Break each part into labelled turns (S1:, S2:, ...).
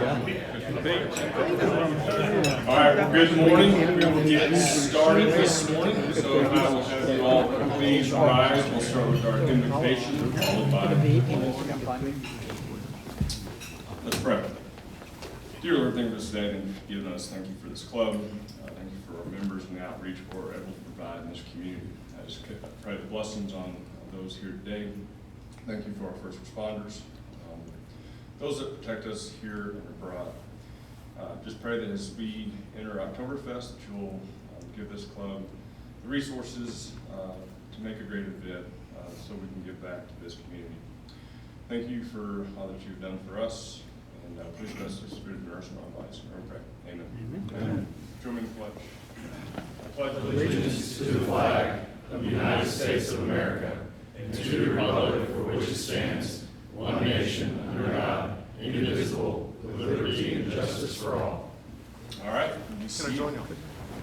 S1: right, well, good morning. We will get started this morning. So if I will have you all please rise. We'll start with our invocation, followed by. Let's pray. Dear Lord, thank you for this day and for giving us. Thank you for this club. Thank you for our members and the outreach we're able to provide in this community. I just pray the blessings on those here today. Thank you for our first responders, those that protect us here and abroad. Just pray that as we enter Oktoberfest, that you'll give this club the resources to make a great event so we can give back to this community. Thank you for all that you've done for us, and please bless the spirit of nourishment in our lives. We pray. Amen. Amen. Join me in the pledge. I pledge
S2: allegiance to the flag of the United States of America and to the republic for which it stands, one nation, under God, indivisible, with liberty and justice for all.
S1: All right. Can I join you?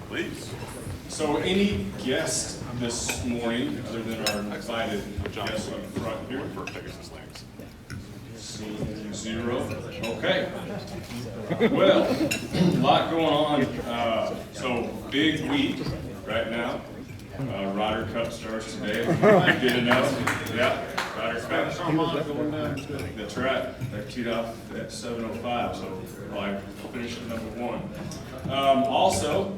S1: Please. So any guest this morning, other than our invited guests up front here? Seeing zero. Okay. Well, a lot going on. So big week right now. Ryder Cup starts today. Get enough? Yeah. Ryder Cup. That's right. They teed off at 7:05, so I finished at number 1. Also,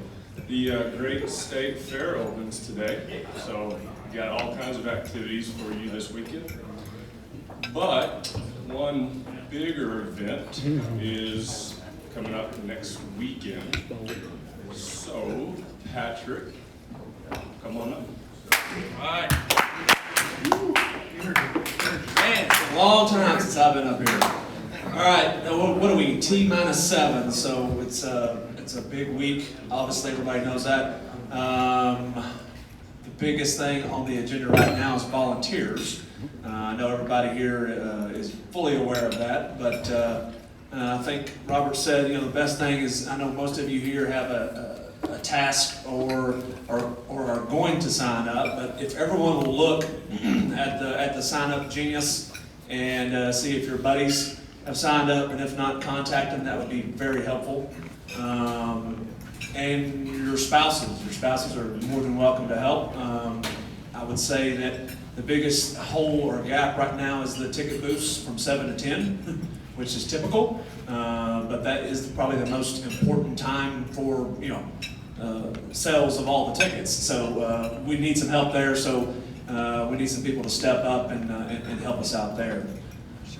S1: the Great State Fair opens today, so we got all kinds of activities for you this weekend. But one bigger event is coming up next weekend. So, Patrick, come on up.
S3: All right. Man, it's a long time since I've been up here. All right, what are we? T-7, so it's a big week. Obviously, everybody knows that. The biggest thing on the agenda right now is volunteers. I know everybody here is fully aware of that, but I think Robert said, the best thing is, I know most of you here have a task or are going to sign up, but if everyone will look at the sign up genius and see if your buddies have signed up, and if not, contact them. That would be very helpful. And your spouses are more than welcome to help. I would say that the biggest hole or gap right now is the ticket booths from 7 to 10, which is typical, but that is probably the most important time for sales of all the tickets. So we need some help there. So we need some people to step up and help us out there.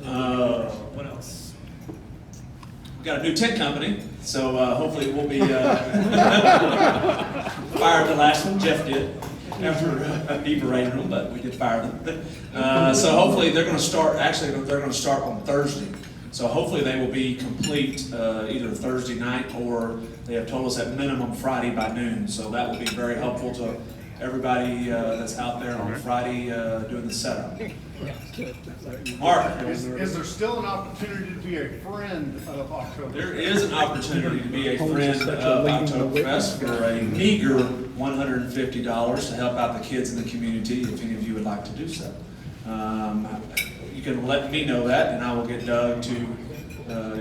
S3: What else? We got a new tent company, so hopefully we'll be fired the last one. Jeff did. After a berated them, but we did fire them. So hopefully they're going to start. Actually, they're going to start on Thursday. So hopefully they will be complete either Thursday night, or they have told us at minimum Friday by noon. So that will be very helpful to everybody that's out there on Friday doing the setup. Mark,
S4: is there still an opportunity to be a friend of Oktoberfest?
S3: There is an opportunity to be a friend of Oktoberfest for a meager $150 to help out the kids in the community, if any of you would like to do so. You can let me know that, and I will get Doug to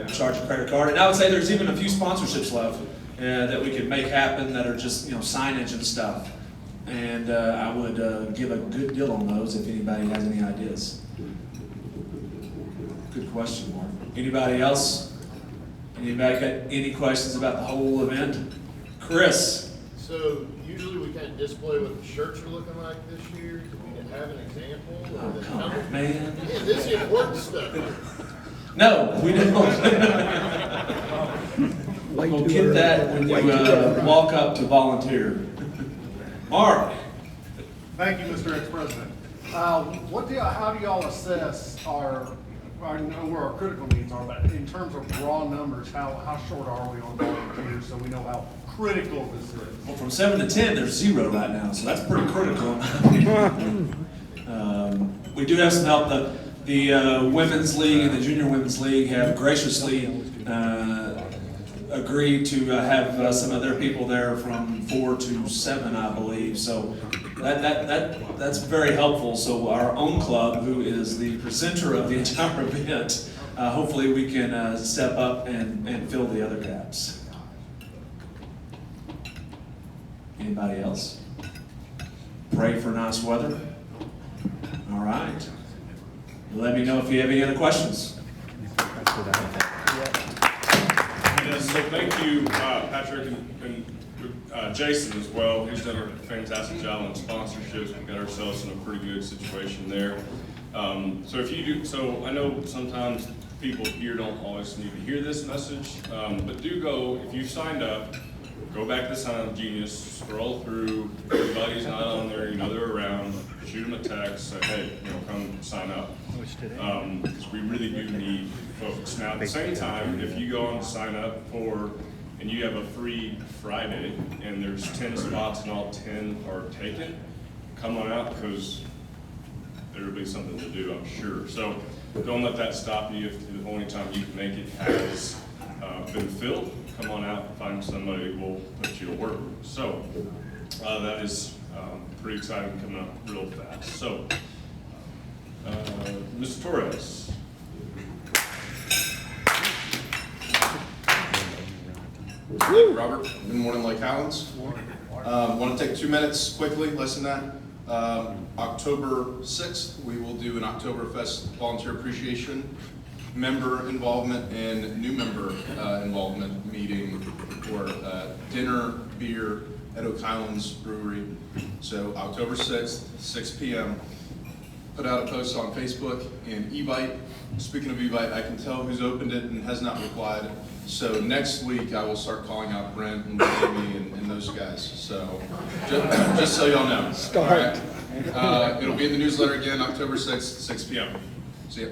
S3: charge a credit card. And I would say there's even a few sponsorships left that we could make happen that are just signage and stuff. And I would give a good deal on those if anybody has any ideas. Good question, Mark. Anybody else? Anybody got any questions about the whole event? Chris?
S5: So usually we kind of display what the shirts are looking like this year. Do we have an example?
S3: Oh, come on, man.
S5: Yeah, this is important stuff.
S3: No, we don't. We'll get that when you walk up to volunteer. Mark.
S4: Thank you, Mr. Ex-President. How do y'all assess I know where our critical needs are, but in terms of raw numbers, how short are we on volunteers so we know how critical this is?
S3: Well, from 7 to 10, there's 0 right now, so that's pretty critical. We do have some help. The Women's League and the Junior Women's League have graciously agreed to have some of their people there from 4 to 7, I believe. So that's very helpful. So our own club, who is the presenter of the entire event, hopefully we can step up and fill the other gaps. Anybody else? Pray for nice weather. All right. Let me know if you have any other questions.
S1: Yes, so thank you, Patrick and Jason as well. He's done a fantastic job on sponsorships. We've got ourselves in a pretty good situation there. So if you do, so I know sometimes people here don't always need to hear this message, but do go, if you've signed up, go back to the Sign Up Genius, scroll through, everybody's not on there, you know they're around, shoot them a text, say, hey, come sign up. Because we really do need folks. Now, at the same time, if you go on to sign up and you have a free Friday, and there's 10 spots and all 10 are taken, come on out, because there'll be something to do, I'm sure. So don't let that stop you if the only time you can make it has been filled. Come on out and find somebody who will put you to work. So that is pretty exciting, coming up real fast. So, Mr. Torres.
S6: Thank you, Robert. Good morning, Lake Highlands. Want to take 2 minutes quickly, less than that. October 6th, we will do an Oktoberfest volunteer appreciation, member involvement, and new member involvement meeting for dinner, beer at Oak Highlands Brewery. So October 6th, 6 p.m. Put out a post on Facebook and Evite. Speaking of Evite, I can tell who's opened it and has not replied. So next week I will start calling out Brent and Jamie and those guys. So just so y'all know. Start. All right. It'll be in the newsletter again, October 6th, 6 p.m. See ya.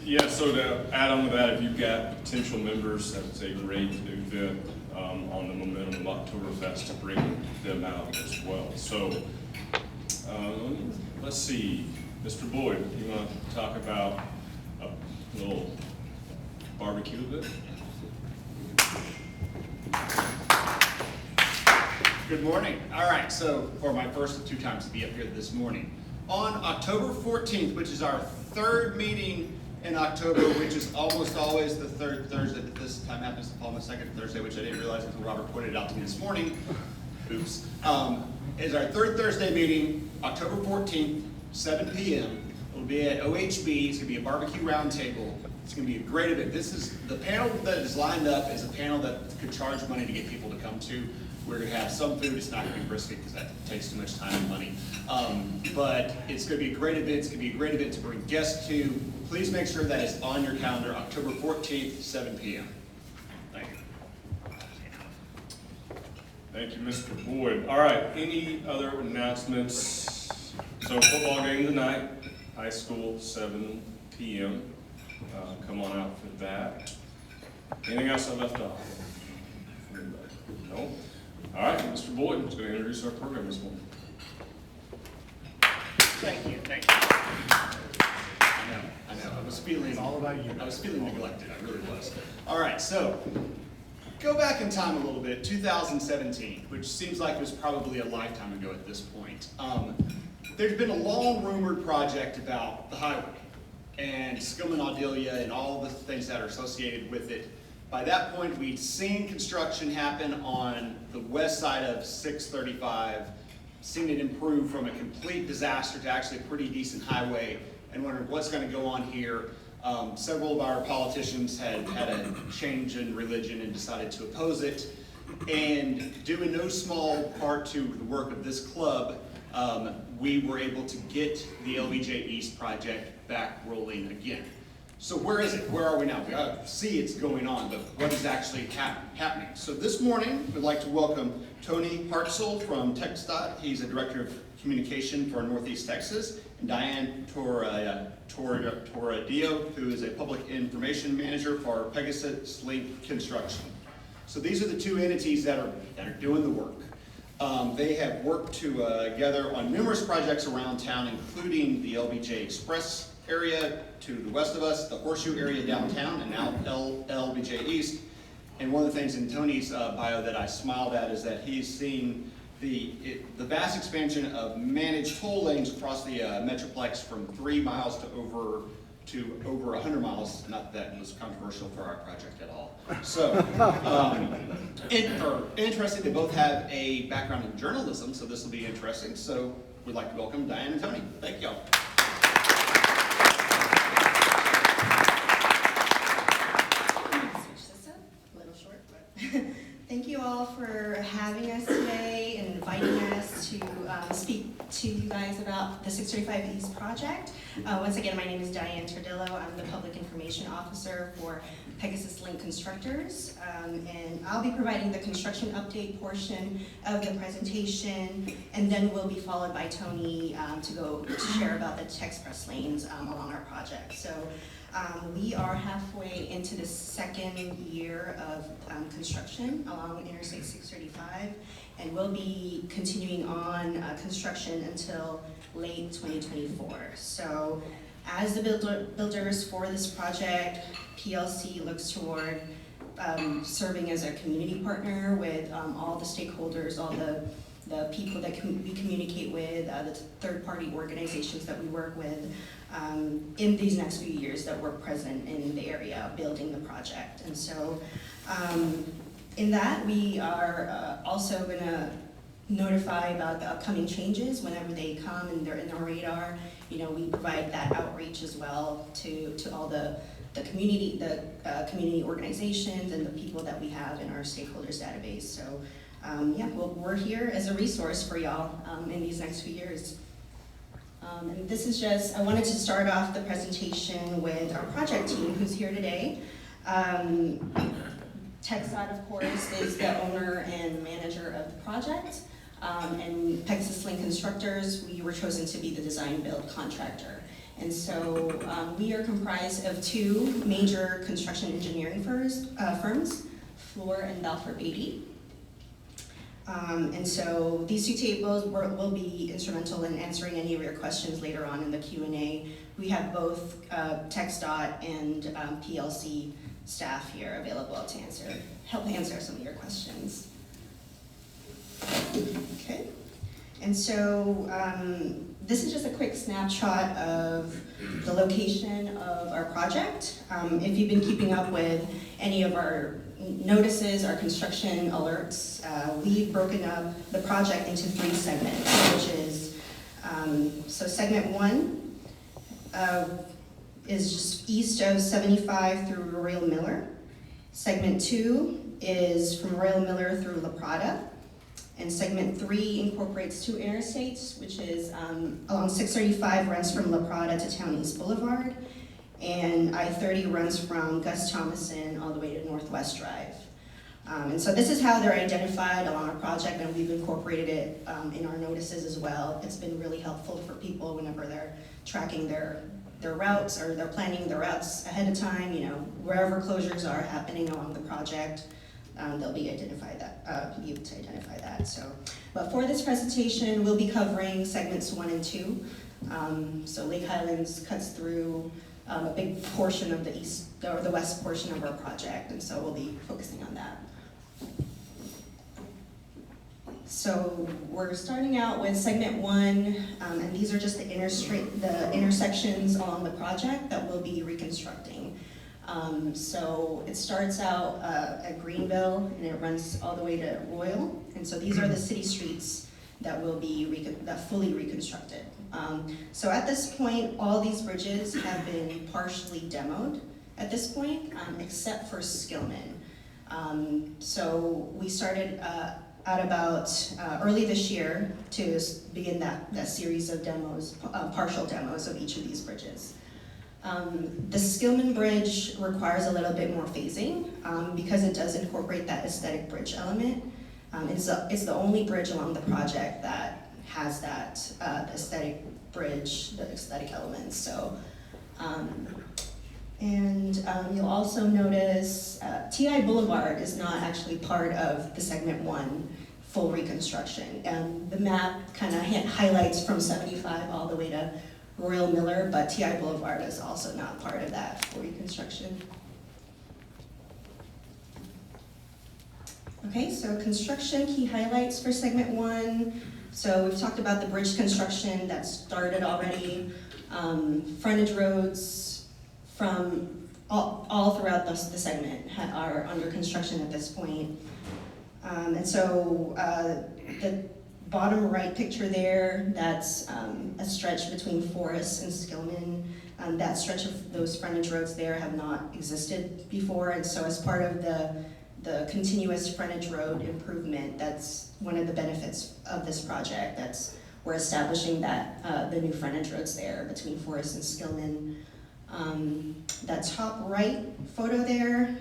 S1: Yeah, so to add on to that, if you've got potential members, that's a great event on the momentum of Oktoberfest to bring them out as well. So let's see, Mr. Boyd, you want to talk about a little barbecue event?
S7: Good morning. All right, so for my first of 2 times to be up here this morning. On October 14th, which is our 3rd meeting in October, which is almost always the 3rd Thursday, but this time happens to fall on the 2nd Thursday, which I didn't realize until Robert pointed it out to me this morning. Oops. Is our 3rd Thursday meeting, October 14th, 7 p.m. It'll be at OHB. It's going to be a barbecue roundtable. It's going to be a great event. This is the panel that is lined up is a panel that could charge money to get people to come to. We're going to have some food. It's not going to be brisket because that takes too much time and money. But it's going to be a great event. It's going to be a great event to bring guests to. Please make sure that is on your calendar, October 14th, 7 p.m. Thank you.
S1: Thank you, Mr. Boyd. All right, any other announcements? So football game tonight, high school, 7 p.m. Come on out for that. Anything else I left off? No? All right, Mr. Boyd is going to introduce our program this morning.
S7: Thank you. I know. I was feeling neglected. I really was. All right, so go back in time a little bit. 2017, which seems like it was probably a lifetime ago at this point. There's been a long rumored project about the highway and Skillman and all the things that are associated with it. By that point, we'd seen construction happen on the west side of 635, seen it improve from a complete disaster to actually a pretty decent highway, and wondered what's going to go on here. Several of our politicians had a change in religion and decided to oppose it. And due in no small part to the work of this club, we were able to get the LBJ East project back rolling again. So where is it? Where are we now? We see it's going on, but what is actually happening? So this morning, we'd like to welcome Tony Hartzell from TxDOT. He's a director of communication for Northeast Texas, and Diane Toradillo, who is a public information manager for Pegasus Link Construction. So these are the 2 entities that are doing the work. They have worked together on numerous projects around town, including the LBJ Express area to the west of us, the Horseshoe area downtown, and now LBJ East. And one of the things in Tony's bio that I smiled at is that he's seen the vast expansion of managed toll lanes across the Metroplex from 3 miles to over to over 100 miles. Not that it was controversial for our project at all. So, interesting, they both have a background in journalism, so this will be interesting. So we'd like to welcome Diane and Tony. Thank y'all.
S8: Switch this up, a little short, but thank you all for having us today and inviting us to speak to you guys about the 635 East project. Once again, my name is Diane Tardillo. I'm the Public Information Officer for Pegasus Link Constructors, and I'll be providing the construction update portion of the presentation, and then we'll be followed by Tony to share about the express lanes along our project. So we are halfway into the second year of construction along Interstate 635, and we'll be continuing on construction until late 2024. So as the builders for this project, PLC looks toward serving as a community partner with all the stakeholders, all the people that we communicate with, the third-party organizations that we work with in these next few years that we're present in the area building the project. And so in that, we are also going to notify about the upcoming changes whenever they come and they're in our radar. You know, we provide that outreach as well to all the community, community organizations and the people that we have in our stakeholders database. So yeah, well, we're here as a resource for y'all in these next few years. And this is just, I wanted to start off the presentation with our project team who's here today. TechSide, of course, is the owner and manager of the project. And Pegasus Link Constructors, we were chosen to be the design build contractor. And so we are comprised of two major construction engineering firms, Fluor and Balfour Beatty. And so these two tables will be instrumental in answering any of your questions later on in the Q&A. We have both TechSdot and PLC staff here available to help answer some of your questions. Okay, and so this is just a quick snapshot of the location of our project. If you've been keeping up with any of our notices, our construction alerts, we've broken up the project into 3 segments, which is, so segment 1 is just east of 75 through Royal Miller. Segment 2 is from Royal Miller through La Prada. And segment 3 incorporates 2 interstates, which is along 635 runs from La Prada to Town East Boulevard, and I-30 runs from Gus Thomason all the way to Northwest Drive. And so this is how they're identified along our project, and we've incorporated it in our notices as well. It's been really helpful for people whenever they're tracking their routes, or they're planning their routes ahead of time, you know, wherever closures are happening along the project. They'll be able to identify that. So, but for this presentation, we'll be covering segments 1 and 2. So Lake Highlands cuts through a big portion of the east or the west portion of our project, and so we'll be focusing on that. So we're starting out with segment 1, and these are just the intersections along the project that we'll be reconstructing. So it starts out at Greenville and it runs all the way to Royal, and so these are the city streets that will be fully reconstructed. So at this point, all these bridges have been partially demoed at this point, except for Skillman. So we started at about early this year to begin that series of demos, partial demos of each of these bridges. The Skillman Bridge requires a little bit more phasing because it does incorporate that aesthetic bridge element. It's the only bridge along the project that has that aesthetic bridge, the aesthetic elements. So, you'll also notice TI Boulevard is not actually part of the segment 1 full reconstruction. The map kind of highlights from 75 all the way to Royal Miller, but TI Boulevard is also not part of that full reconstruction. Okay, so construction key highlights for segment 1. So we've talked about the bridge construction that started already. Frontage roads from all throughout the segment are under construction at this point. And so the bottom right picture there, that's a stretch between Forest and Skillman. That stretch of those frontage roads there have not existed before, and so as part of the continuous frontage road improvement, that's one of the benefits of this project. We're establishing that the new frontage roads there between Forest and Skillman. That top right photo there,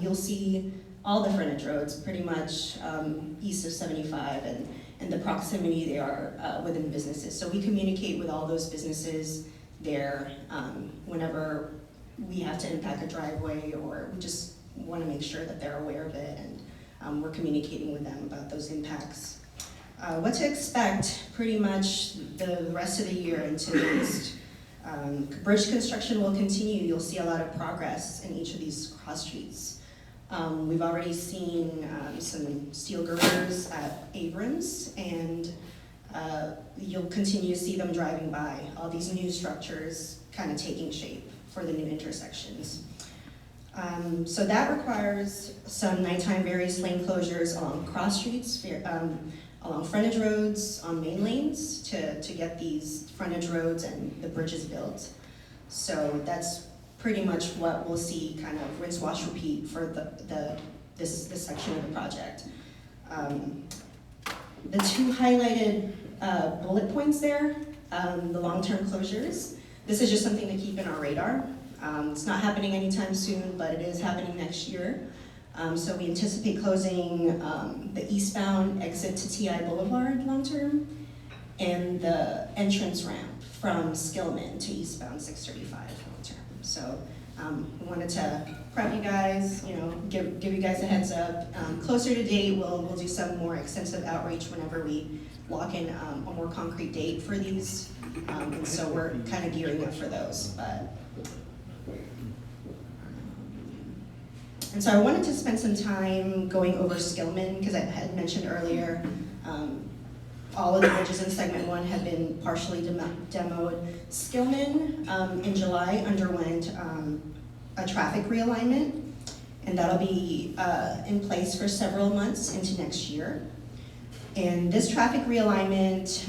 S8: you'll see all the frontage roads pretty much east of 75 and the proximity they are within businesses. So we communicate with all those businesses there whenever we have to impact a driveway, or we just want to make sure that they're aware of it, and we're communicating with them about those impacts. What to expect pretty much the rest of the year into the east. Bridge construction will continue. You'll see a lot of progress in each of these cross streets. We've already seen some steel girders at Abrams, and you'll continue to see them driving by, all these new structures kind of taking shape for the new intersections. So that requires some nighttime various lane closures along cross streets, along frontage roads, on main lanes to get these frontage roads and the bridges built. So that's pretty much what we'll see, kind of rinse, wash, repeat for this section of the project. The two highlighted bullet points there, the long-term closures. This is just something to keep in our radar. It's not happening anytime soon, but it is happening next year. So we anticipate closing the eastbound exit to TI Boulevard long-term, and the entrance ramp from Skillman to eastbound 635 long-term. So we wanted to prep you guys, give you guys a heads up. Closer to date, we'll do some more extensive outreach whenever we lock in a more concrete date for these. And so we're kind of gearing up for those. And so I wanted to spend some time going over Skillman, because I had mentioned earlier, all of the bridges in segment 1 have been partially demoed. Skillman in July underwent a traffic realignment, and that'll be in place for several months into next year. And this traffic realignment,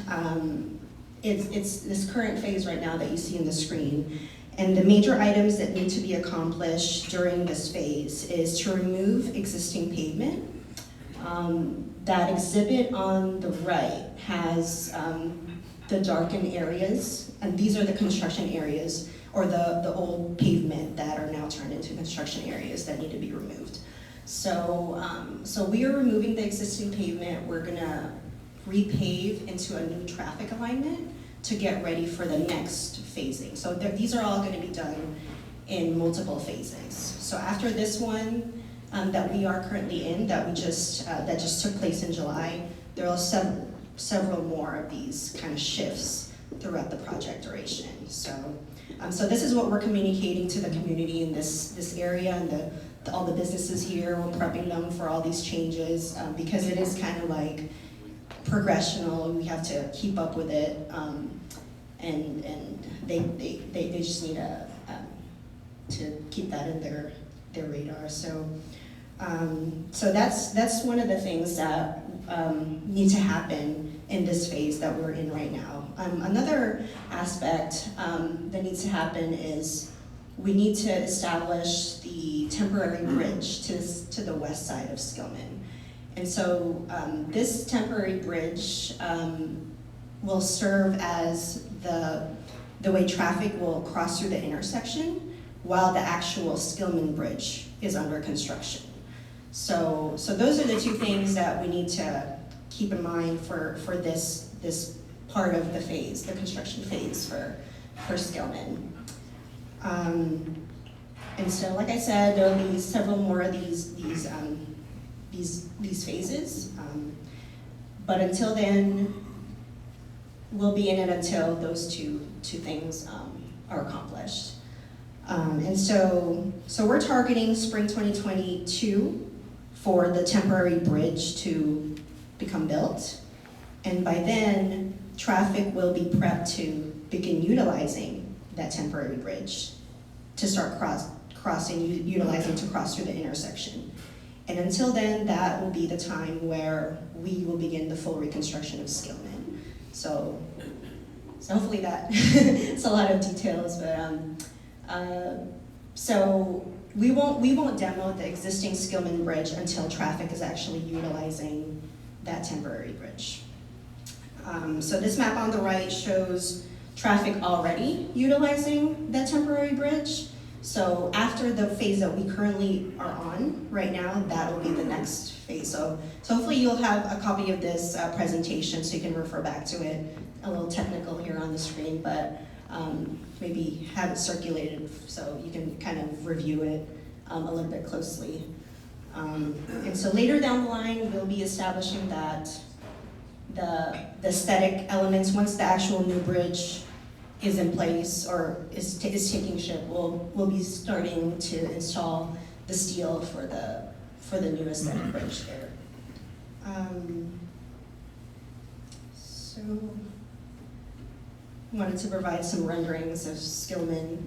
S8: it's this current phase right now that you see in the screen. And the major items that need to be accomplished during this phase is to remove existing pavement. That exhibit on the right has the darkened areas, and these are the construction areas, or the old pavement that are now turned into construction areas that need to be removed. So we are removing the existing pavement. We're gonna repave into a new traffic alignment to get ready for the next phasing. So these are all gonna be done in multiple phases. So after this one that we are currently in, that just took place in July, there are several more of these kind of shifts throughout the project duration. So this is what we're communicating to the community in this area, and all the businesses here. We're prepping them for all these changes because it is kind of like progressional. We have to keep up with it, and they just need to keep that in their radar. So that's one of the things that need to happen in this phase that we're in right now. Another aspect that needs to happen is we need to establish the temporary bridge to the west side of Skillman. And so this temporary bridge will serve as the way traffic will cross through the intersection while the actual Skillman Bridge is under construction. So those are the two things that we need to keep in mind for this part of the phase, the construction phase for Skillman. And so, like I said, there will be several more of these phases. But until then, we'll be in it until those two things are accomplished. And so we're targeting spring 2022 for the temporary bridge to become built. And by then, traffic will be prepped to begin utilizing that temporary bridge to start utilizing to cross through the intersection. And until then, that will be the time where we will begin the full reconstruction of Skillman. So hopefully that, it's a lot of details, but so we won't demo the existing Skillman Bridge until traffic is actually utilizing that temporary bridge. So this map on the right shows traffic already utilizing that temporary bridge. So after the phase that we currently are on right now, that'll be the next phase. So hopefully you'll have a copy of this presentation so you can refer back to it. A little technical here on the screen, but maybe have it circulated so you can kind of review it a little bit closely. And so later down the line, we'll be establishing that the aesthetic elements, once the actual new bridge is in place or is taking shape, we'll be starting to install the steel for the new aesthetic bridge there. So wanted to provide some renderings of Skillman,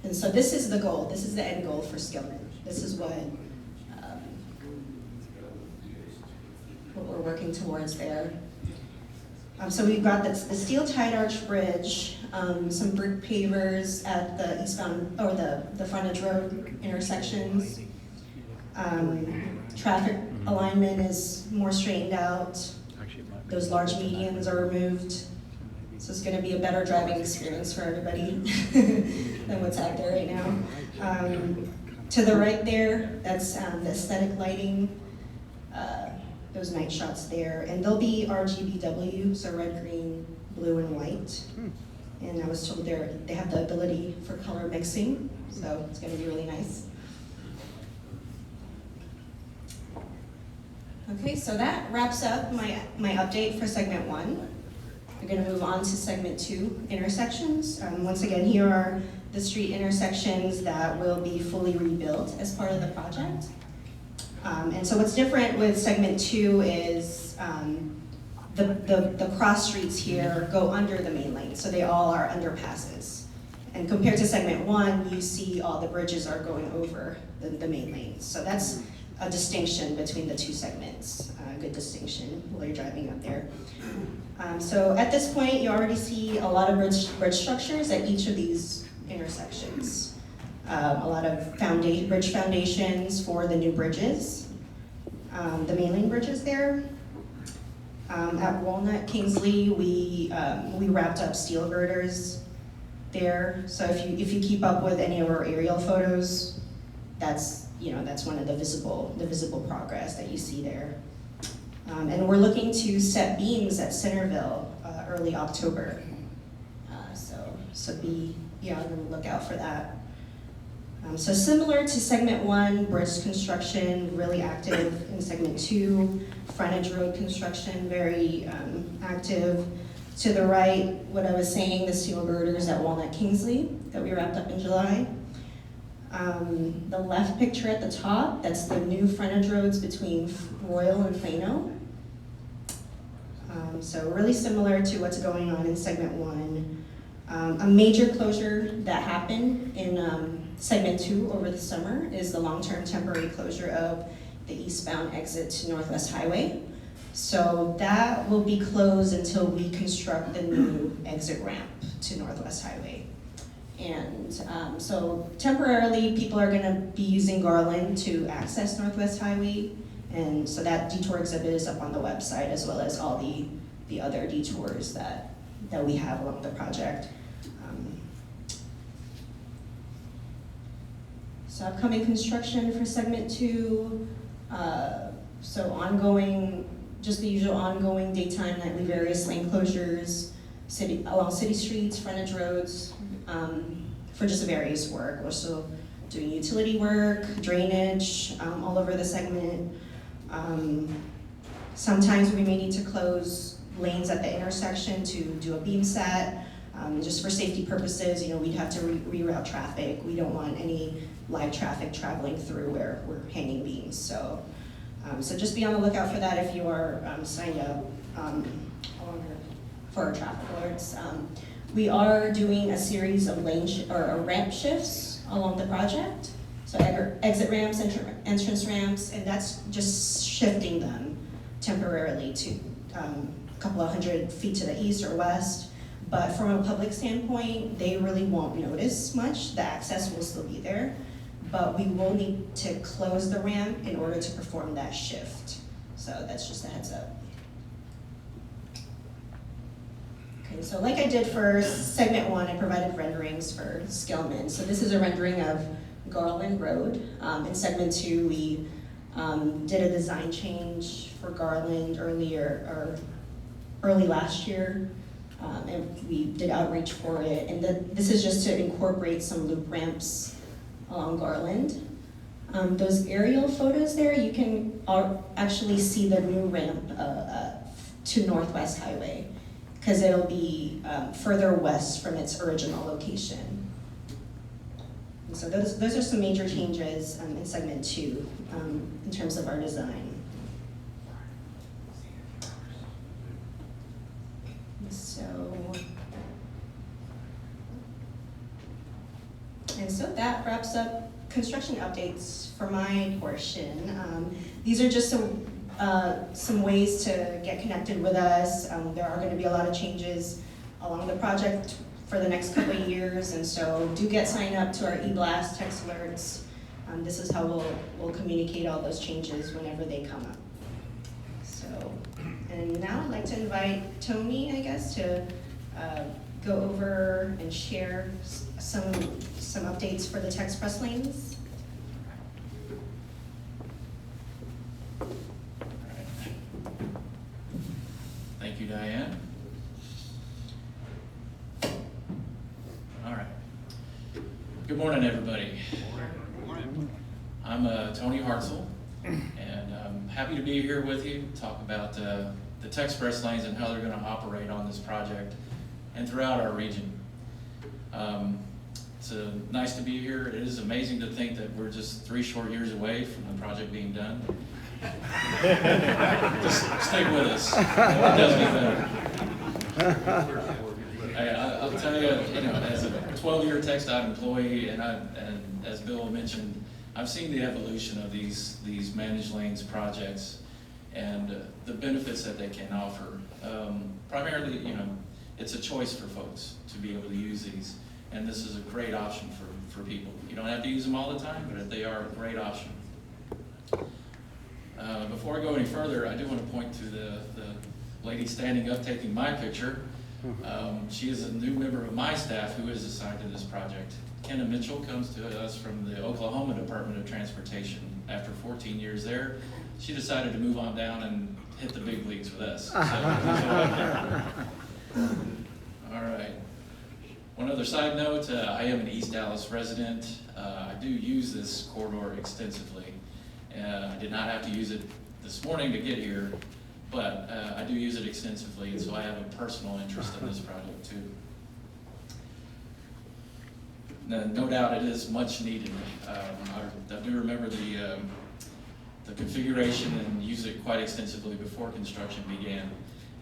S8: and so this is the goal. This is the end goal for Skillman. This is what we're working towards there. So we've got the steel tight arch bridge, some brick pavers at the eastbound, or the frontage road intersections. Traffic alignment is more straightened out. Those large medians are removed. So it's gonna be a better driving experience for everybody than what's out there right now. To the right there, that's the aesthetic lighting. Those night shots there, and they'll be RGBW, so red, green, blue, and white. And I was told they have the ability for color mixing, so it's going to be really nice. Okay, so that wraps up my update for segment 1. We're going to move on to segment 2, intersections. Once again, here are the street intersections that will be fully rebuilt as part of the project. And so what's different with segment 2 is the cross streets here go under the main lane, so they all are underpasses. And compared to segment 1, you see all the bridges are going over the main lanes. So that's a distinction between the two segments, a good distinction while you're driving up there. So at this point, you already see a lot of bridge structures at each of these intersections. A lot of bridge foundations for the new bridges, the main lane bridges there. At Walnut, Kingsley, we wrapped up steel girders there. So if you keep up with any of our aerial photos, that's one of the visible progress that you see there. And we're looking to set beams at Centerville early October. So be on the lookout for that. So similar to segment 1, bridge construction, really active in segment 2, frontage road construction, very active. To the right, what I was saying, the steel girders at Walnut Kingsley that we wrapped up in July. The left picture at the top, that's the new frontage roads between Royal and Plano. So really similar to what's going on in segment 1. A major closure that happened in segment 2 over the summer is the long-term temporary closure of the eastbound exit to Northwest Highway. So that will be closed until we construct the new exit ramp to Northwest Highway. And so temporarily, people are gonna be using Garland to access Northwest Highway. And so that detour exhibit is up on the website, as well as all the other detours that we have along the project. So upcoming construction for segment 2, so ongoing, just the usual ongoing daytime, nightly various lane closures, along city streets, frontage roads, for just various work. We're still doing utility work, drainage, all over the segment. Sometimes we may need to close lanes at the intersection to do a beam set. Just for safety purposes, we'd have to reroute traffic. We don't want any live traffic traveling through where we're hanging beams. So just be on the lookout for that if you are signed up for our traffic alerts. We are doing a series of ramp shifts along the project. So exit ramps, entrance ramps, and that's just shifting them temporarily to a couple of 100 feet to the east or west. But from a public standpoint, they really won't notice much. The access will still be there, but we will need to close the ramp in order to perform that shift. So that's just a heads up. Okay, so like I did for segment 1, I provided renderings for Skillman. So this is a rendering of Garland Road. In segment 2, we did a design change for Garland early last year, and we did outreach for it. And this is just to incorporate some loop ramps along Garland. Those aerial photos there, you can actually see the new ramp to Northwest Highway, because it'll be further west from its original location. And so those are some major changes in segment 2 in terms of our design. So that wraps up construction updates for my portion. These are just some ways to get connected with us. There are going to be a lot of changes along the project for the next couple of years, and so do get signed up to our e-blast text alerts. This is how we'll communicate all those changes whenever they come up. So, and now I'd like to invite Tony, I guess, to go over and share some updates for the text press lanes.
S9: Thank you, Diane. All right. Good morning, everybody. I'm Tony Hartzell, and I'm happy to be here with you to talk about the text press lanes and how they're going to operate on this project and throughout our region. It's nice to be here. It is amazing to think that we're just 3 short years away from the project being done. Just stick with us. It does get better. I'll tell you, as a 12-year TxDOT employee, and as Bill mentioned, I've seen the evolution of these managed lanes projects and the benefits that they can offer. Primarily, it's a choice for folks to be able to use these, and this is a great option for people. You don't have to use them all the time, but they are a great option. Before I go any further, I do want to point to the lady standing up taking my picture. She is a new member of my staff who is assigned to this project. Kenna Mitchell comes to us from the Oklahoma Department of Transportation. After 14 years there, she decided to move on down and hit the big leagues with us. All right. One other side note, I am an East Dallas resident. I do use this corridor extensively. I did not have to use it this morning to get here, but I do use it extensively, and so I have a personal interest in this project too. No doubt it is much needed. I do remember the configuration and use it quite extensively before construction began.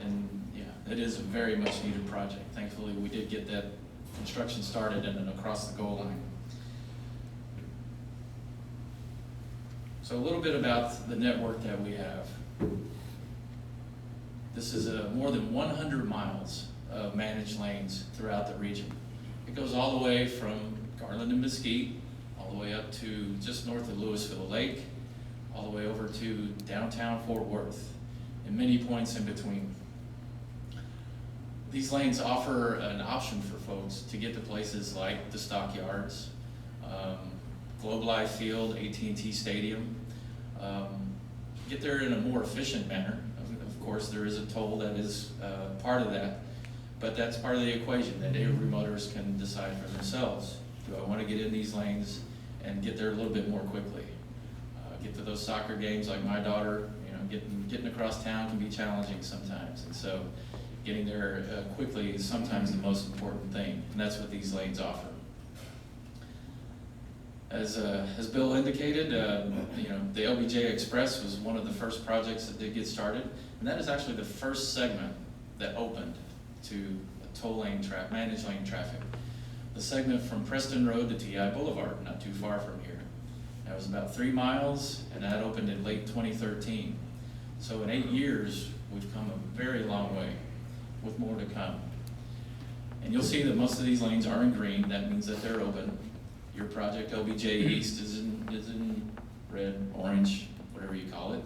S9: And yeah, it is a very much needed project. Thankfully, we did get that construction started and across the goal line. So a little bit about the network that we have. This is more than 100 miles of managed lanes throughout the region. It goes all the way from Garland and Mesquite, all the way up to just north of Louisville Lake, all the way over to downtown Fort Worth, and many points in between. These lanes offer an option for folks to get to places like the Stockyards, Globe Life Field, AT&T Stadium, get there in a more efficient manner. Of course, there is a toll that is part of that, but that's part of the equation that every motorist can decide for themselves. Do I want to get in these lanes and get there a little bit more quickly? Get to those soccer games like my daughter, getting across town can be challenging sometimes, and so getting there quickly is sometimes the most important thing, and that's what these lanes offer. As Bill indicated, the LBJ Express was one of the first projects that did get started, and that is actually the first segment that opened to toll lane managed lane traffic. the segment from Preston Road to TI Boulevard, not too far from here. That was about 3 miles, and that opened in late 2013. So in 8 years, we've come a very long way, with more to come. And you'll see that most of these lanes are in green. That means that they're open. Your project, LBJ East, is in red, orange, whatever you call it.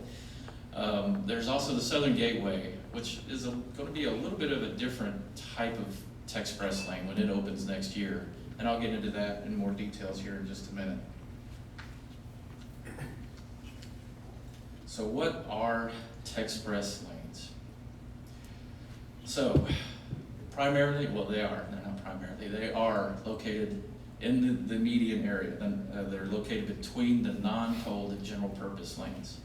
S9: There's also the Southern Gateway, which is going to be a little bit of a different type of Texpress lane when it opens next year. And I'll get into that in more details here in just a minute. So what are Texpress lanes? So primarily, well, they're not primarily, they are located in the median area. They're located between the non-tolled and general purpose lanes.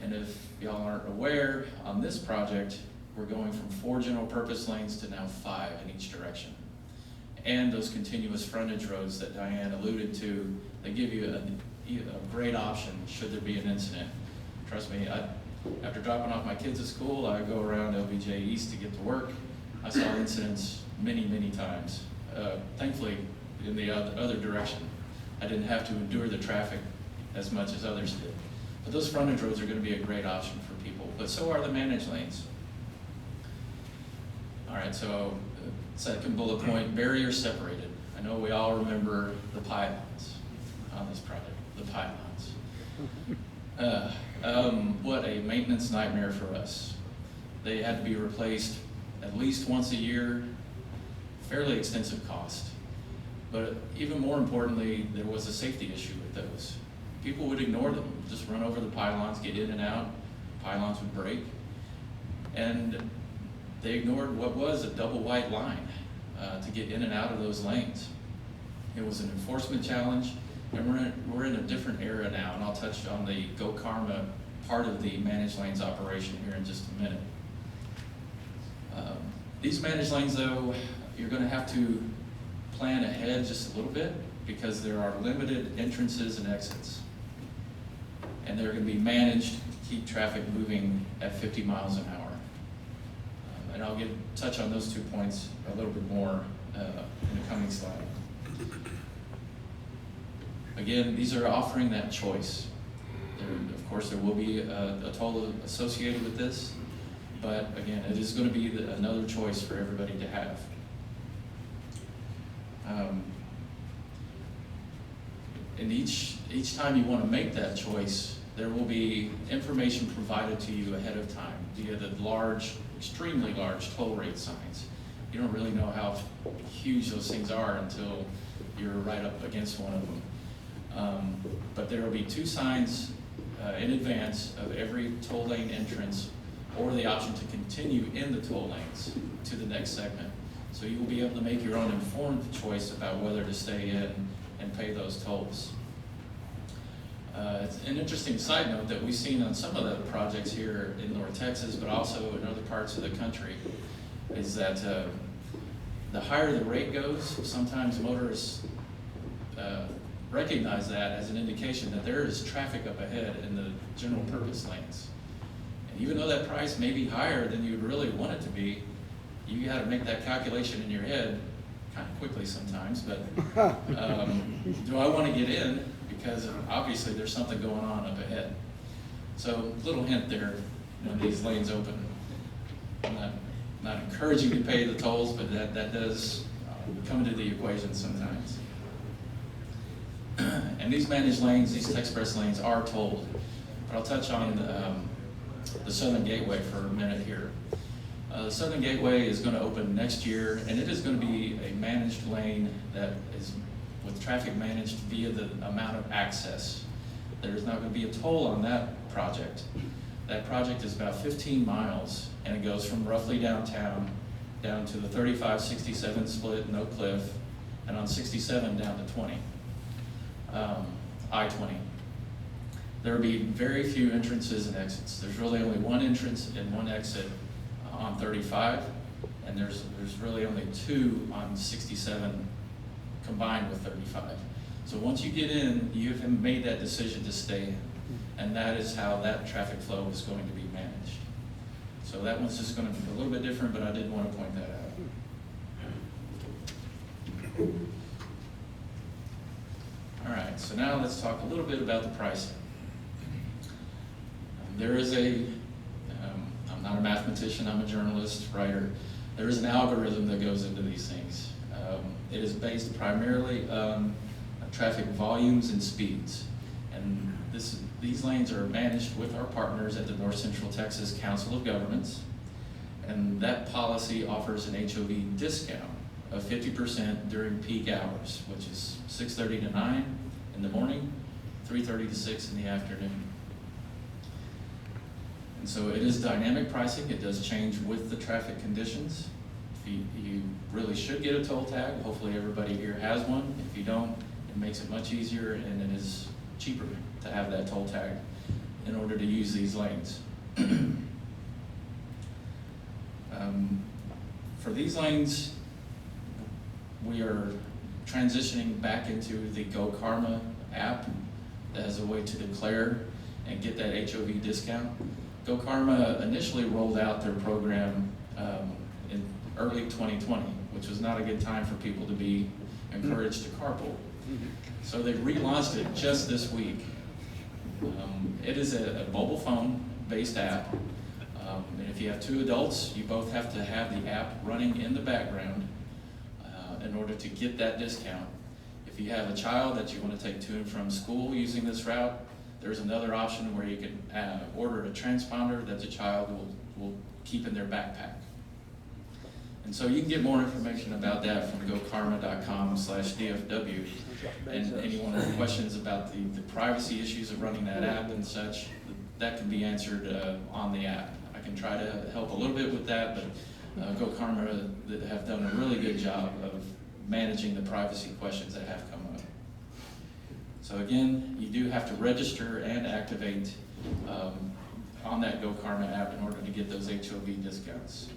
S9: And if y'all aren't aware, on this project, we're going from 4 general purpose lanes to now 5 in each direction. And those continuous frontage roads that Diane alluded to, they give you a great option should there be an incident. Trust me, after dropping off my kids at school, I go around LBJ East to get to work. I saw incidents many, many times. Thankfully, in the other direction, I didn't have to endure the traffic as much as others did. But those frontage roads are going to be a great option for people, but so are the managed lanes. All right, so second bullet point, barriers separated. I know we all remember the pylons on this project, the pylons. What a maintenance nightmare for us. They had to be replaced at least once a year, fairly extensive cost. But even more importantly, there was a safety issue with those. People would ignore them, just run over the pylons, get in and out, pylons would break. And they ignored what was a double white line to get in and out of those lanes. It was an enforcement challenge, and we're in a different era now, and I'll touch on the Go Karma part of the managed lanes operation here in just a minute. These managed lanes, though, you're going to have to plan ahead just a little bit because there are limited entrances and exits. And they're going to be managed to keep traffic moving at 50 miles an hour. And I'll touch on those 2 points a little bit more in the coming slide. Again, these are offering that choice. Of course, there will be a toll associated with this, but again, it is going to be another choice for everybody to have. And each time you want to make that choice, there will be information provided to you ahead of time via the extremely large toll rate signs. You don't really know how huge those things are until you're right up against one of them. But there will be 2 signs in advance of every toll lane entrance or the option to continue in the toll lanes to the next segment. So you will be able to make your own informed choice about whether to stay in and pay those tolls. It's an interesting side note that we've seen on some of the projects here in North Texas, but also in other parts of the country, is that the higher the rate goes, sometimes motorists recognize that as an indication that there is traffic up ahead in the general purpose lanes. And even though that price may be higher than you'd really want it to be, you got to make that calculation in your head kind of quickly sometimes, but do I want to get in? Because obviously there's something going on up ahead. So little hint there when these lanes open. I'm not encouraging you to pay the tolls, but that does come into the equation sometimes. And these managed lanes, these express lanes are tolled. But I'll touch on the Southern Gateway for a minute here. The Southern Gateway is going to open next year, and it is going to be a managed lane that is with traffic managed via the amount of access. There's not going to be a toll on that project. That project is about 15 miles, and it goes from roughly downtown down to the 35-67 split in Oak Cliff, and on 67 down to 20, I-20. There will be very few entrances and exits. There's really only 1 entrance and 1 exit on 35, and there's really only 2 on 67 combined with 35. So once you get in, you have made that decision to stay in, and that is how that traffic flow is going to be managed. So that one's just going to be a little bit different, but I did want to point that out. right, so now let's talk a little bit about the pricing. There is I'm not a mathematician, I'm a journalist, writer. There is an algorithm that goes into these things. It is based primarily on traffic volumes and speeds. And these lanes are managed with our partners at the North Central Texas Council of Governments. And that policy offers an HOV discount of 50% during peak hours, which is 6:30 to 9 in the morning, 3:30 to 6 in the afternoon. And so it is dynamic pricing. It does change with the traffic conditions. You really should get a toll tag. Hopefully everybody here has one. If you don't, it makes it much easier, and it is cheaper to have that toll tag in order to use these lanes. For these lanes, we are transitioning back into the Go Karma app as a way to declare and get that HOV discount. Go Karma initially rolled out their program in early 2020, which was not a good time for people to be encouraged to carpool. So they relaunched it just this week. It is a mobile phone-based app. And if you have 2 adults, you both have to have the app running in the background in order to get that discount. If you have a child that you want to take to and from school using this route, there's another option where you can order a transponder that the child will keep in their backpack. And so you can get more information about that from gokarma.com/DFW. And anyone with questions about the privacy issues of running that app and such, that can be answered on the app. I can try to help a little bit with that, but Go Karma have done a really good job of managing the privacy questions that have come up. So again, you do have to register and activate on that Go Karma app in order to get those HOV discounts.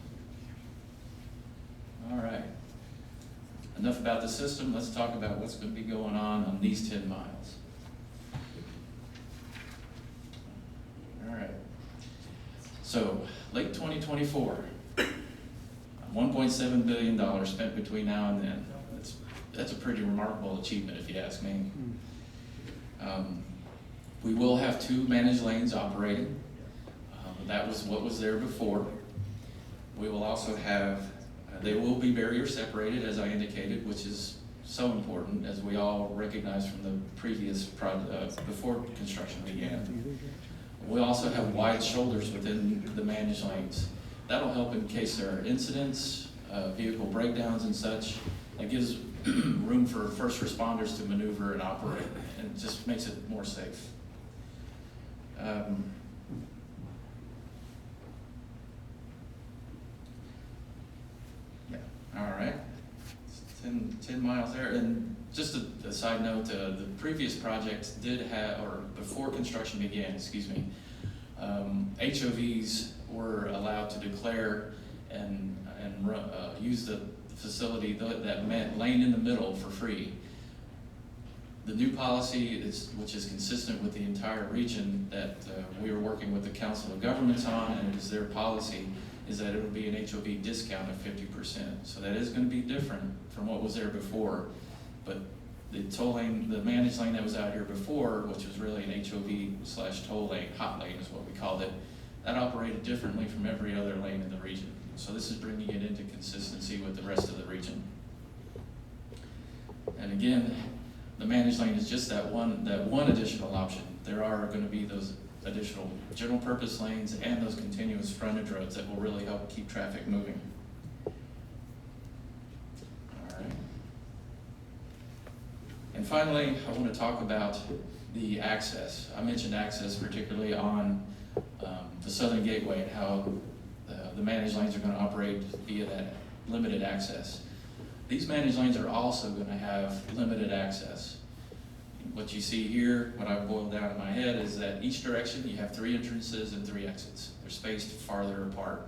S9: All right, enough about the system. Let's talk about what's going to be going on these 10 miles. All right, so late 2024, $1.7 billion spent between now and then. That's a pretty remarkable achievement if you ask me. We will have 2 managed lanes operating. That was what was there before. We will also have, they will be barrier separated, as I indicated, which is so important, as we all recognize from the previous before construction began. We also have wide shoulders within the managed lanes. That'll help in case there are incidents, vehicle breakdowns and such. It gives room for first responders to maneuver and operate, and it just makes it more safe. Yeah, all right. 10 miles there. And just a side note, the previous project did have, or before construction began, excuse me, HOVs were allowed to declare and use the facility that meant lane in the middle for free. The new policy, which is consistent with the entire region that we are working with the Council of Governments on, and it is their policy, is that it will be an HOV discount of 50%. So that is going to be different from what was there before. But the toll lane, the managed lane that was out here before, which was really an HOV/toll lane, hot lane is what we called it, that operated differently from every other lane in the region. So this is bringing it into consistency with the rest of the region. And again, the managed lane is just that one additional option. There are going to be those additional general purpose lanes and those continuous frontage roads that will really help keep traffic moving. All right. And finally, I want to talk about the access. I mentioned access particularly on the Southern Gateway and how the managed lanes are going to operate via that limited access. These managed lanes are also going to have limited access. What you see here, what I've boiled down in my head, is that each direction you have 3 entrances and 3 exits. They're spaced farther apart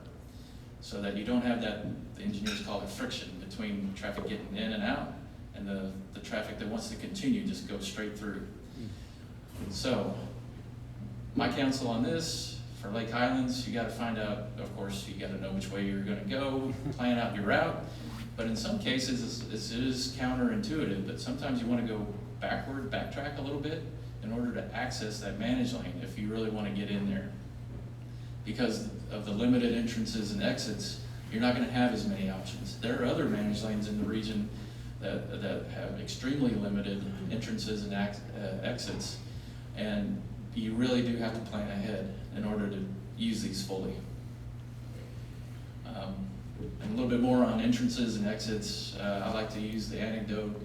S9: so that you don't have that, the engineers call it friction, between traffic getting in and out and the traffic that wants to continue just goes straight through. So my counsel on this, for Lake Highlands, you got to find out, of course, you got to know which way you're going to go, plan out your route. But in some cases, it is counterintuitive, but sometimes you want to go backtrack a little bit in order to access that managed lane if you really want to get in there. Because of the limited entrances and exits, you're not going to have as many options. There are other managed lanes in the region that have extremely limited entrances and exits, and you really do have to plan ahead in order to use these fully. And a little bit more on entrances and exits. I like to use the anecdote.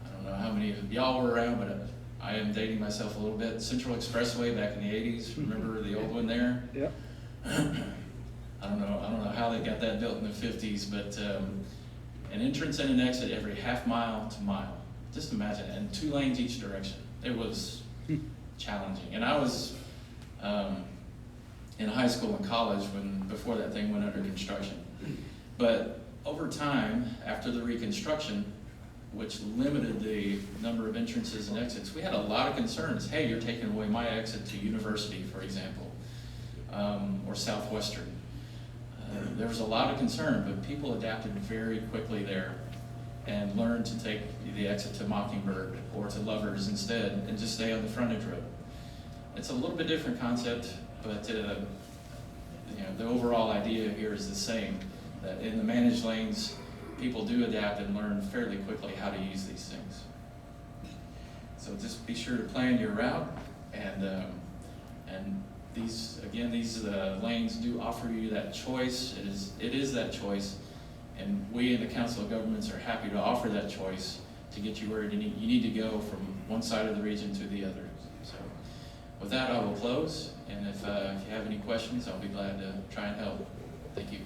S9: I don't know how many of y'all were around, but I am dating myself a little bit. Central Expressway back in the 80s. Remember the old one there?
S10: Yep.
S9: I don't know how they got that built in the 50s, but an entrance and an exit every half mile to mile. Just imagine, and 2 lanes each direction. It was challenging. And I was in high school and college before that thing went under construction. But over time, after the reconstruction, which limited the number of entrances and exits, we had a lot of concerns. Hey, you're taking away my exit to University, for example, or Southwestern. There was a lot of concern, but people adapted very quickly there and learned to take the exit to Mockingbird or to Lovers instead and just stay on the frontage road. It's a little bit different concept, but the overall idea here is the same, that in the managed lanes, people do adapt and learn fairly quickly how to use these things. So just be sure to plan your route, and these lanes do offer you that choice. It is that choice, and we in the Council of Governments are happy to offer that choice to get you where you need to go from one side of the region to the other. So with that, I will close, and if you have any questions, I'll be glad to try and help. Thank you.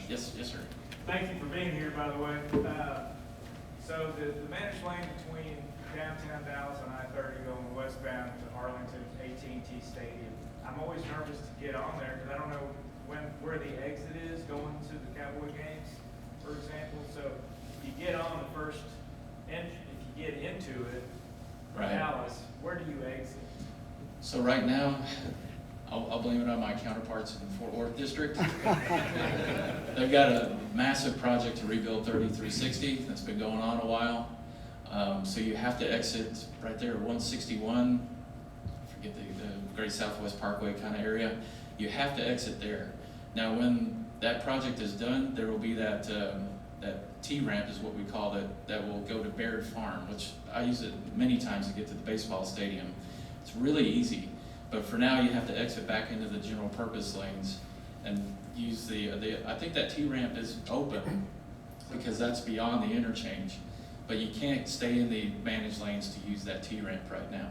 S9: Yes, sir.
S11: Thank you for being here, by the way. So the managed lane between downtown Dallas and I-30 going westbound to Arlington AT&T Stadium, I'm always nervous to get on there because I don't know where the exit is going to the Cowboy games, for example. So if you get on the first, and if you get into it,
S9: Right.
S11: Dallas, where do you exit?
S9: So right now, I'll blame it on my counterparts in the Fort Worth district. They've got a massive project to rebuild 3360 that's been going on a while. So you have to exit right there at 161, forget the Great Southwest Parkway kind of area. You have to exit there. Now when that project is done, there will be that T-ramp is what we call it, that will go to Baird Farm, which I use it many times to get to the baseball stadium. It's really easy. But for now, you have to exit back into the general purpose lanes and use I think that T-ramp is open because that's beyond the interchange. But you can't stay in the managed lanes to use that T-ramp right now.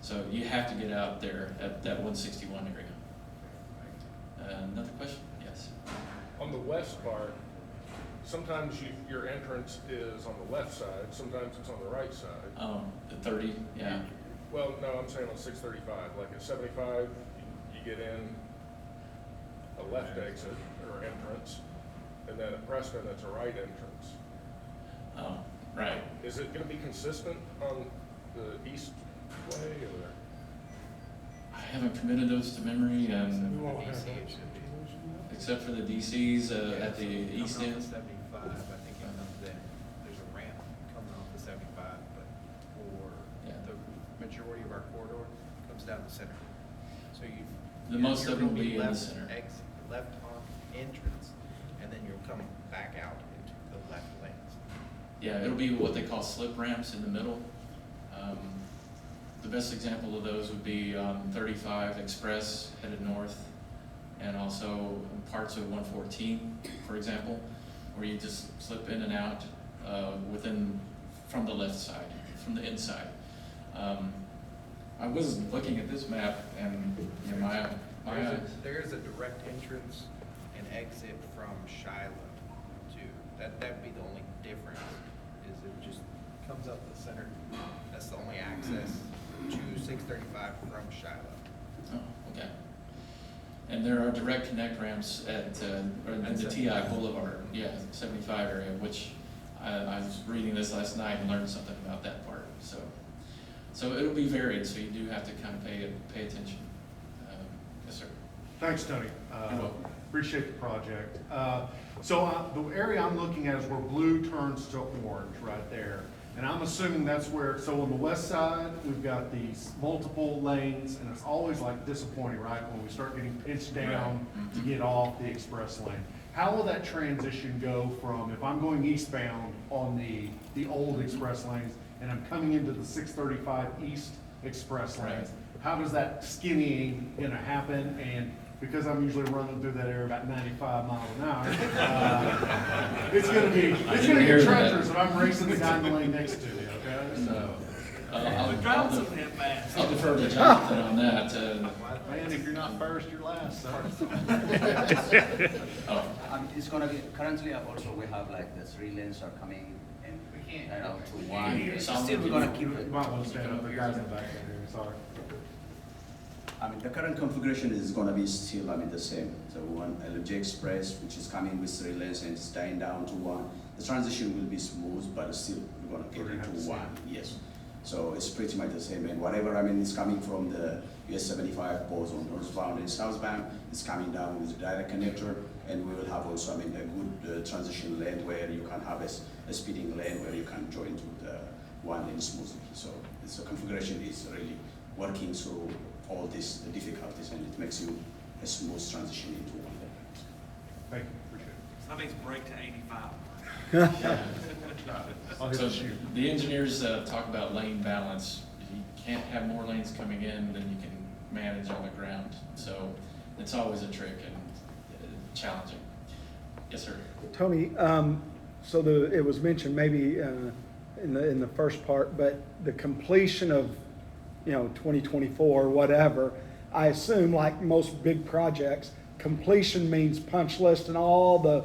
S9: So you have to get out there at that 161 area. Another question? Yes.
S12: On the west part, sometimes your entrance is on the left side, sometimes it's on the right side.
S9: The 30, yeah.
S12: Well, no, I'm saying on 635, like at 75, you get in a left exit or entrance, and then at Preston, it's a right entrance.
S9: Oh, right.
S12: Is it gonna be consistent on the east way, or?
S9: I haven't committed those to memory, except for the DCs at the east end.
S13: 75, I think it comes in. There's a ramp coming off the 75, but the majority of our corridor comes down the center. So
S9: Most of them will be in the
S13: left
S9: center.
S13: exit, left on entrance, and then you'll come back out into the left lanes.
S9: Yeah, it'll be what they call slip ramps in the middle. The best example of those would be on 35 Express headed north, and also parts of 114, for example, where you just slip in and out from the left side, from the inside. I was looking at this map, and
S13: there is a direct entrance and exit from Shiloh that'd be the only difference, is it just comes up the center. That's the only access to 635 from Shiloh.
S9: Oh, okay. And there are direct connect ramps at the TI Boulevard, 75 area, which I was reading this last night and learned something about that part. So it'll be varied, so you do have to kind of pay attention. Yes, sir.
S4: Thanks, Tony.
S9: You're welcome.
S4: Appreciate the project. So the area I'm looking at is where blue turns to orange right there. And I'm assuming that's where, so on the west side, we've got these multiple lanes, and it's always like disappointing, right? When we start getting pitched down to get off the express lane. How will that transition go from, if I'm going eastbound on the old express lanes, and I'm coming into the 635 east express lanes? How does that skinnying gonna happen? And because I'm usually running through that area about 95 miles an hour, it's gonna get treacherous if I'm racing the guy in the lane next to me, okay? So,
S9: I'll defer to Jonathan on that.
S4: man, if you're not first, you're last, so.
S10: It's gonna be, currently also we have like the 3 lanes are coming and around to 1. Still we're gonna keep
S4: You
S10: it.
S4: might want to stand up, the guys in the back there, sorry.
S10: I mean, the current configuration is gonna be still, the same. So one LJ Express, which is coming with 3 lanes and it's dying down to 1. The transition will be smooth, but still we're gonna get into 1, yes. So it's pretty much the same, and whatever, is coming from the US 75 poles on northbound and southbound, it's coming down with a direct connector, and we will have also, a good transition lane where you can have a speeding lane where you can join to the 1 lane smoothly. So the configuration is really working through all these difficulties, and it makes you a smooth transition into 1 lane.
S4: Thank you, appreciate it.
S3: That means break to 85.
S9: So the engineers talk about lane balance. You can't have more lanes coming in than you can manage on the ground. So it's always a trick and challenging. Yes, sir.
S14: Tony, it was mentioned maybe in the first part, but the completion of 2024 or whatever, I assume like most big projects, completion means punch list and all the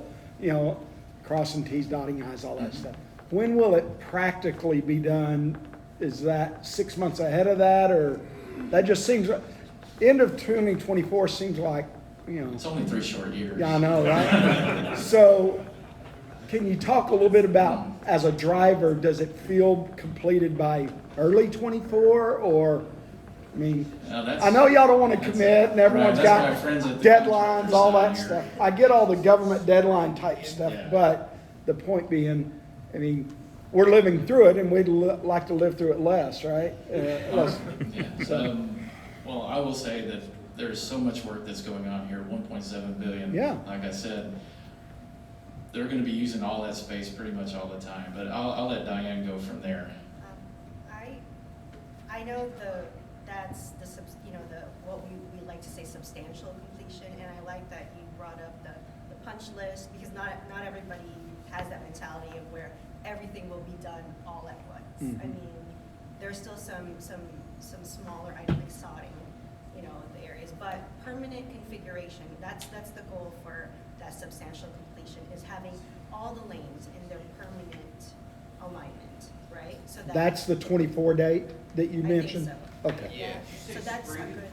S14: crossing T's, dotting I's, all that stuff. When will it practically be done? Is that 6 months ahead of that, or that just seems, end of 2024 seems like,
S9: It's only 3 short years.
S14: Yeah, I know, right? So can you talk a little bit about, as a driver, does it feel completed by early 24, or, I know y'all don't want to commit, and everyone's got deadlines, all that stuff. I get all the government deadline type stuff, but the point being, we're living through it, and we'd like to live through it less, right?
S9: Well, I will say that there's so much work that's going on here, 1.7 billion.
S14: Yeah.
S9: Like I said, they're going to be using all that space pretty much all the time, but I'll let Diane go from there.
S8: I know that's what we like to say substantial completion, and I like that you brought up the punch list, because not everybody has that mentality of where everything will be done all at once.
S14: Mm-hmm.
S8: There's still some smaller items like sodding, the areas, but permanent configuration, that's the goal for that substantial completion, is having all the lanes in their permanent alignment, right? So
S14: that's the 24 date that you mentioned?
S8: So.
S14: Okay.
S8: Yeah. So that's a good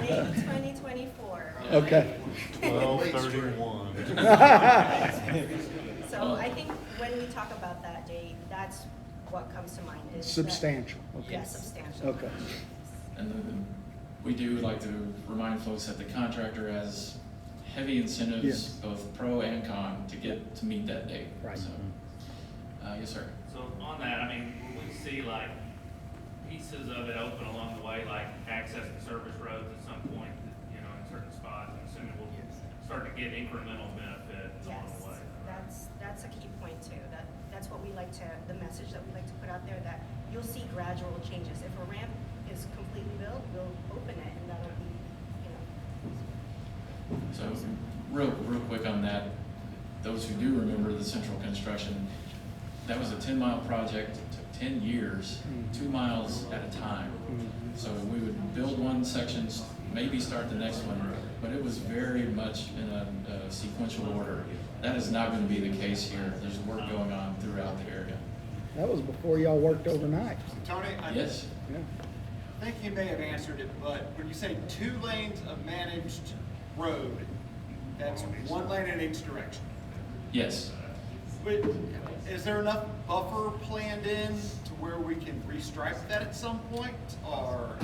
S8: Late 2024.
S14: Okay.
S4: 12/31.
S8: So I think when we talk about that date, that's what comes to mind. Is
S14: substantial. Okay.
S8: Yeah, substantial.
S14: Okay.
S9: And we do like to remind folks that the contractor has heavy incentives,
S14: Yes.
S9: both pro and con, to meet that date.
S14: Right.
S9: So, yes, sir.
S15: So on that, will we see like pieces of it open along the way, like access to service roads at some point, in certain spots? I'm assuming we'll start to get incremental benefit along the way.
S8: That's a key point too. That's what we like to, the message that we like to put out there, that you'll see gradual changes. If a ramp is completely built, we'll open it, and that'll be,
S9: So real quick on that, those who do remember the central construction, that was a 10-mile project. It took 10 years, 2 miles at a time. So we would build one section, maybe start the next one, but it was very much in a sequential order. That is not going to be the case here. There's work going on throughout the area.
S14: That was before y'all worked overnight.
S7: Tony,
S9: Yes.
S14: Yeah.
S7: I think you may have answered it, but when you say 2 lanes of managed road, that's 1 lane in each direction.
S9: Yes.
S7: But is there enough buffer planned in to where we can restripe that at some point, or?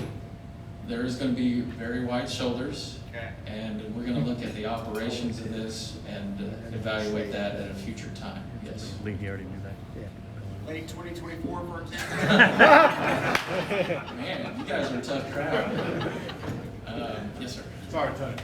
S9: There is going to be very wide shoulders,
S13: Okay.
S9: and we're going to look at the operations of this and evaluate that at a future time. Yes.
S16: Lee, he already knew that.
S7: Late 2024, for example?
S9: Man, you guys are a tough crowd. Yes, sir.
S4: Sorry, Tony.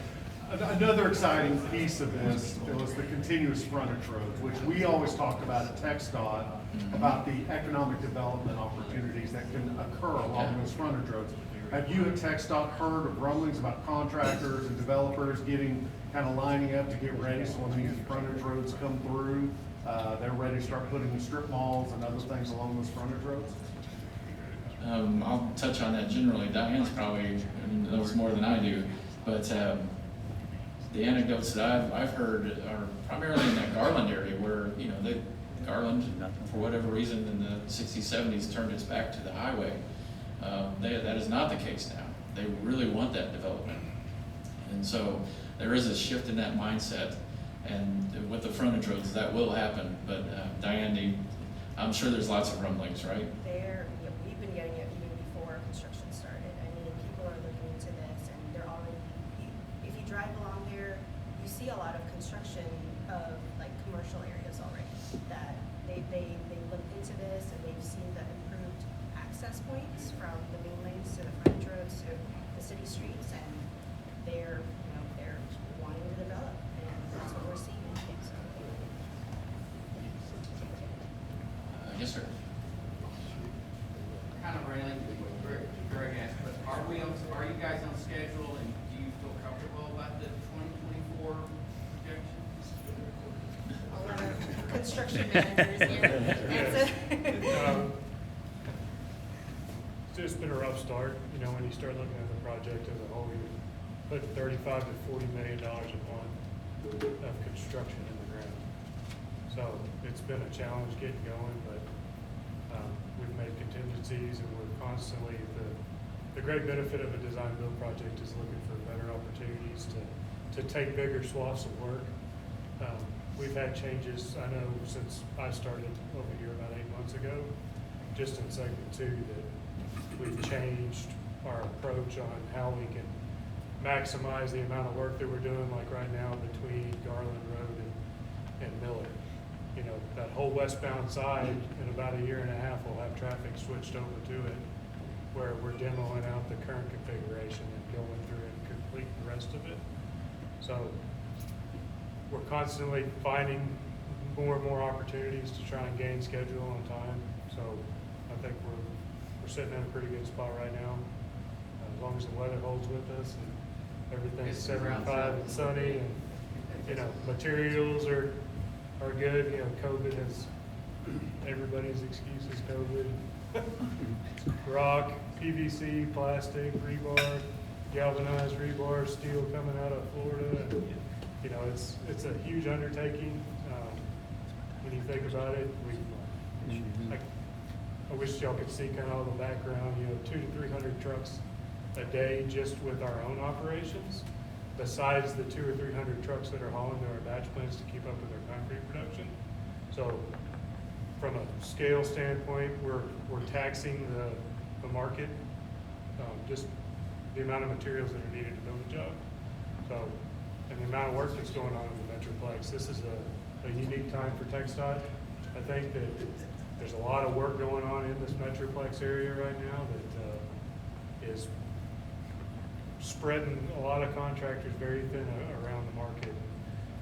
S4: Another exciting piece of this was the continuous frontage roads, which we always talked about at TxDOT, about the economic development opportunities that can occur along those frontage roads. Have you at TxDOT heard of rumblings about contractors and developers getting, kind of lining up to get ready, so when these frontage roads come through, they're ready to start putting in strip malls and other things along those frontage roads?
S9: I'll touch on that generally. Diane's probably knows more than I do, but the anecdotes that I've heard are primarily in that Garland area, where Garland, for whatever reason, in the 60s, 70s, turned its back to the highway. That is not the case now. They really want that development, and so there is a shift in that mindset. And with the frontage roads, that will happen. But Diane, I'm sure there's lots of rumblings, right?
S17: We've been getting it even before construction started. I mean, people are looking into this, and they're already. If you drive along there, you see a lot of construction of like commercial areas already. That they looked into this, and they've seen the improved access points from the main lanes to the frontage roads to the city streets, and they're wanting to develop. That's what we're seeing.
S9: Yes, sir.
S18: Kind of related to what Greg asked, but are you guys on schedule, and do you feel comfortable about the 2024 projections?
S17: All our construction managers here.
S19: It's just been a rough start. When you start looking at the project as a whole, you put $35 to $40 million a month of construction in the ground. So it's been a challenge getting going, but we've made contingencies, and we're constantly, the great benefit of a design build project is looking for better opportunities to take bigger swaths of work. We've had changes, I know, since I started over here about 8 months ago, just in segment 2, that we've changed our approach on how we can maximize the amount of work that we're doing, like right now between Garland Road and Miller. That whole westbound side, in about a year and a half, we'll have traffic switched over to it, where we're demoing out the current configuration and going through and complete the rest of it. So we're constantly finding more and more opportunities to try and gain schedule on time. So I think we're sitting in a pretty good spot right now, as long as the weather holds with us and everything's 75 and sunny, and materials are good. COVID has everybody's excuse is COVID. Rock, PVC, plastic, rebar, galvanized rebar, steel coming out of Florida. It's a huge undertaking. When you think about it, I wish y'all could see kind of all the background. 200 to 300 trucks a day just with our own operations, besides the 200 or 300 trucks that are hauling to our batch plants to keep up with our concrete production. So from a scale standpoint, we're taxing the market, just the amount of materials that are needed to build a job. So, and the amount of work that's going on in the Metroplex. This is a unique time for TxDOT. I think that there's a lot of work going on in this Metroplex area right now that is spreading a lot of contractors very thin around the market.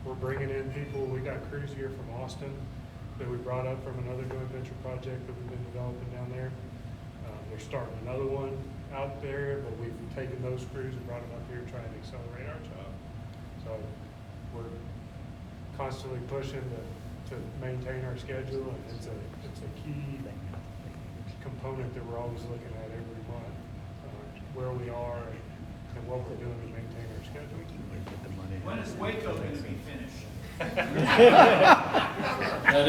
S19: We're bringing in people. We got crews here from Austin that we brought up from another joint venture project that we've been developing down there. We're starting another one out there, but we've taken those crews and brought them up here to try and accelerate our job. So we're constantly pushing to maintain our schedule, and it's a key component that we're always looking at every month, where we are and what we're doing to maintain our schedule.
S18: When is Waco going to be finished?
S9: That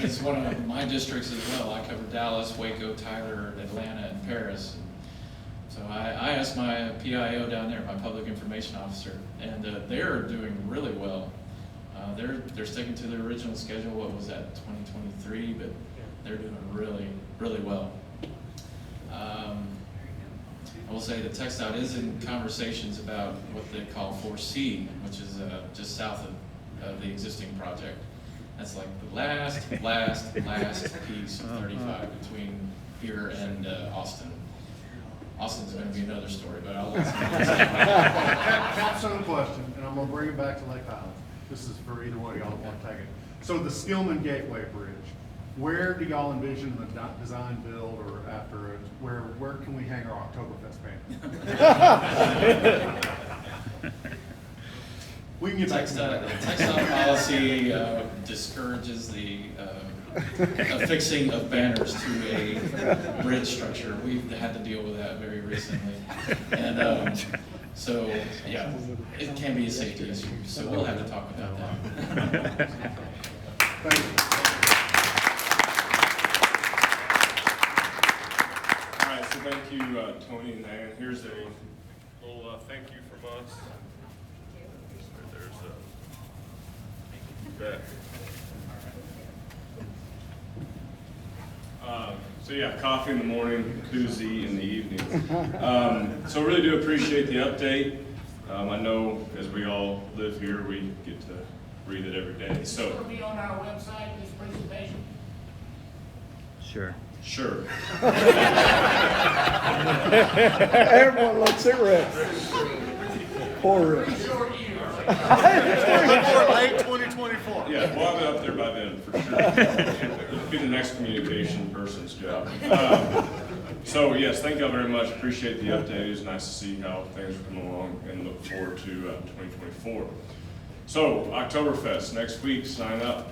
S9: is one of my districts as well. I cover Dallas, Waco, Tyler, Atlanta, and Paris. So I asked my PIO down there, my public information officer, and they're doing really well. They're sticking to the original schedule. What was that, 2023? But they're doing really, really well. will say that TxDOT is in conversations about what they call 4C, which is just south of the existing project. That's like the last piece of 35 between here and Austin. Austin's going to be another story, but I'll let somebody say.
S4: Capstone question, and I'm gonna bring it back to Lake Highlands. This is for either one of y'all want to take it. So the Skillman Gateway Bridge, where do y'all envision the design build, or after it, where can we hang our Oktoberfest banner? We can get back to that.
S9: TxDOT policy discourages the affixing of banners to a bridge structure. We've had to deal with that very recently. And so, yeah, it can be a safety issue, so we'll have to talk about that.
S4: Thank you.
S1: All right, so thank you, Tony and Diane. Here's a little thank you from us. There's bet. So yeah, coffee in the morning, koozie in the evening. So really do appreciate the update. I know as we all live here, we get to read it every day. So
S18: Will it be on our website, this presentation?
S16: Sure.
S1: Sure.
S14: Everyone looks at Rick. Poor Rick.
S4: Late 2024.
S1: Yeah, we'll have it up there by then for sure. It'll be the next communication person's job. So yes, thank you all very much. Appreciate the update. It's nice to see how things are coming along and look forward to 2024. So Oktoberfest next week, sign up.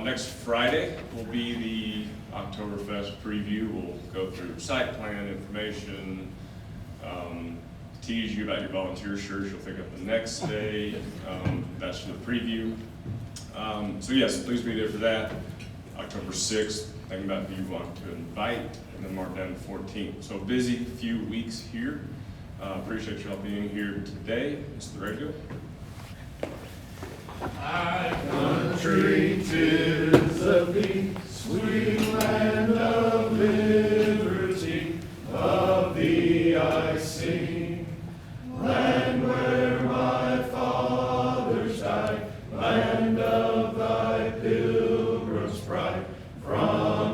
S1: Next Friday will be the Oktoberfest preview. We'll go through site plan information, tease you about your volunteer shirts. You'll pick up the next day. That's the preview. So yes, please be there for that. October 6th, think about who you want to invite, and then mark down the 14th. So busy few weeks here. Appreciate y'all being here today. It's the radio.
S2: Our country 'tis of thee, sweet land of liberty, of thee I sing. Land where my fathers died, land of thy pilgrims' pride, from